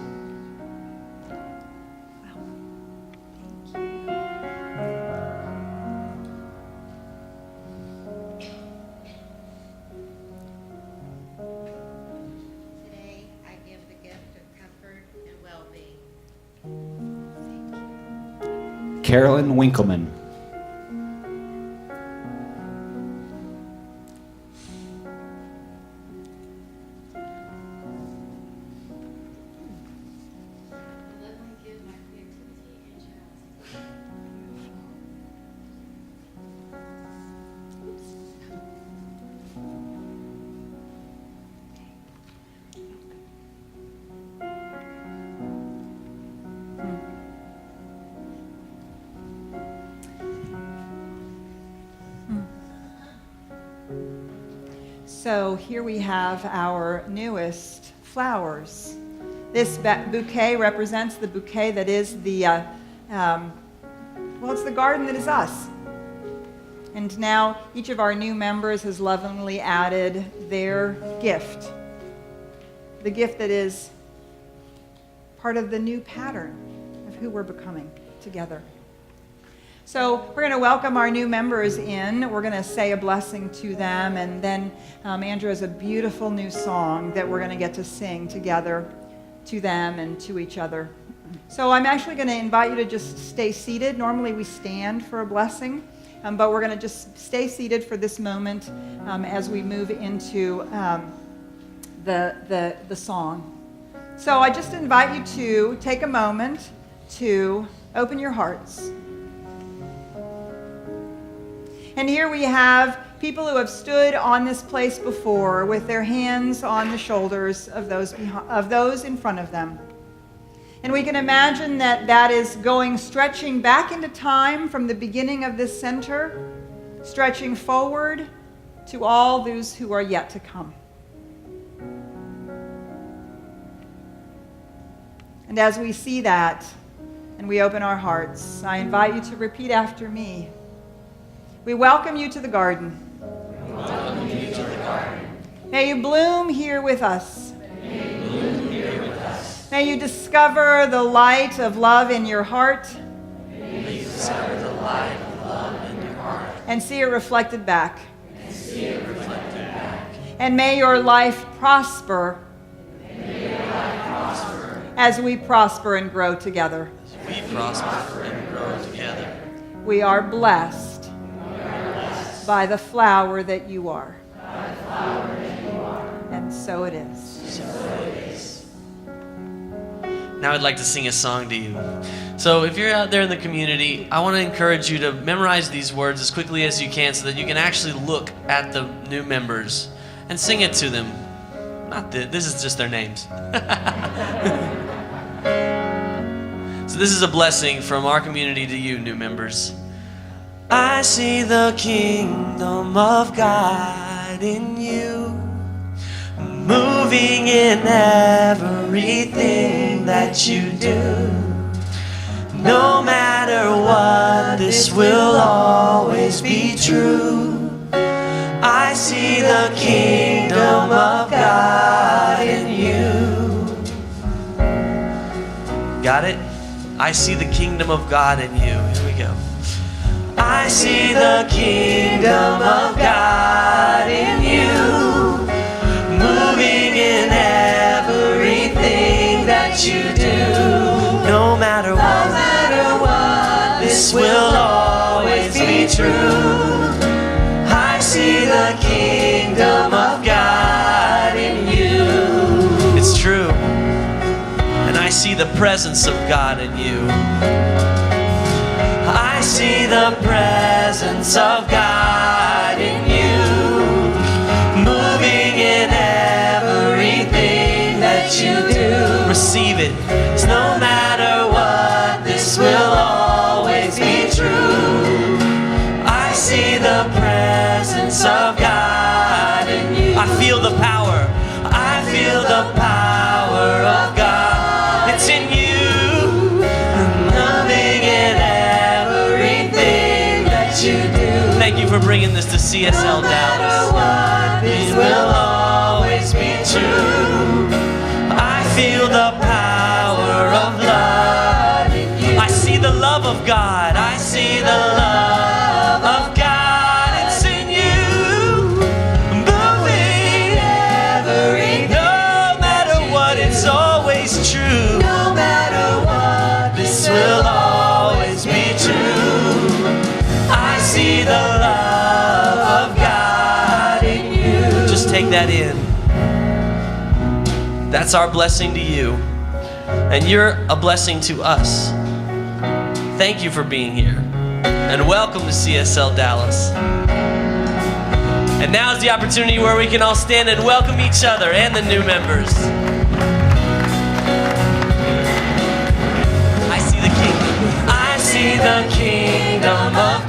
Today I give the gift of comfort and well-being. Carolyn Winkleman. I lovingly give my creativity and generosity. So here we have our newest flowers. This bouquet represents the bouquet that is the, it's the garden that is us. And now each of our new members has lovingly added their gift. The gift that is part of the new pattern of who we're becoming together. So we're going to welcome our new members in. We're going to say a blessing to them. And then Andrew has a beautiful new song that we're going to get to sing together to them and to each other. So I'm actually going to invite you to just stay seated. Normally we stand for a blessing, but we're going to just stay seated for this moment as we move into the song. So I just invite you to take a moment to open your hearts. And here we have people who have stood on this place before with their hands on the shoulders of those in front of them. And we can imagine that is stretching back into time from the beginning of this center, stretching forward to all those who are yet to come. And as we see that and we open our hearts, I invite you to repeat after me. We welcome you to the garden. We welcome you to the garden. May you bloom here with us. May you bloom here with us. May you discover the light of love in your heart. May you discover the light of love in your heart. And see it reflected back. And see it reflected back. And may your life prosper. May your life prosper. As we prosper and grow together. As we prosper and grow together. We are blessed by the flower that you are. And so it is. Now I'd like to sing a song to you. So if you're out there in the community, I want to encourage you to memorize these words as quickly as you can so that you can actually look at the new members and sing it to them. This is just their names. So this is a blessing from our community to you, new members. I see the kingdom of God in you, moving in everything that you do. No matter what, this will always be true. I see the kingdom of God in you. Got it? I see the kingdom of God in you. Here we go. I see the kingdom of God in you, moving in everything that you do. No matter what, this will always be true. I see the kingdom of God in you. It's true. And I see the presence of God in you. I see the presence of God in you, moving in everything that you do. Receive it. It's no matter what, this will always be true. I see the presence of God in you. I feel the power. I feel the power of God. It's in you. Loving in everything that you do. Thank you for bringing this to CSL Dallas. This will always be true. I feel the power of love in you. I see the love of God. I see the love of God. It's in you. Moving everything. No matter what, it's always true. No matter what, this will always be true. I see the love of God in you. Just take that in. That's our blessing to you. And you're a blessing to us. Thank you for being here. And welcome to CSL Dallas. And now is the opportunity where we can all stand and welcome each other and the new members. I see the kingdom. I see the kingdom of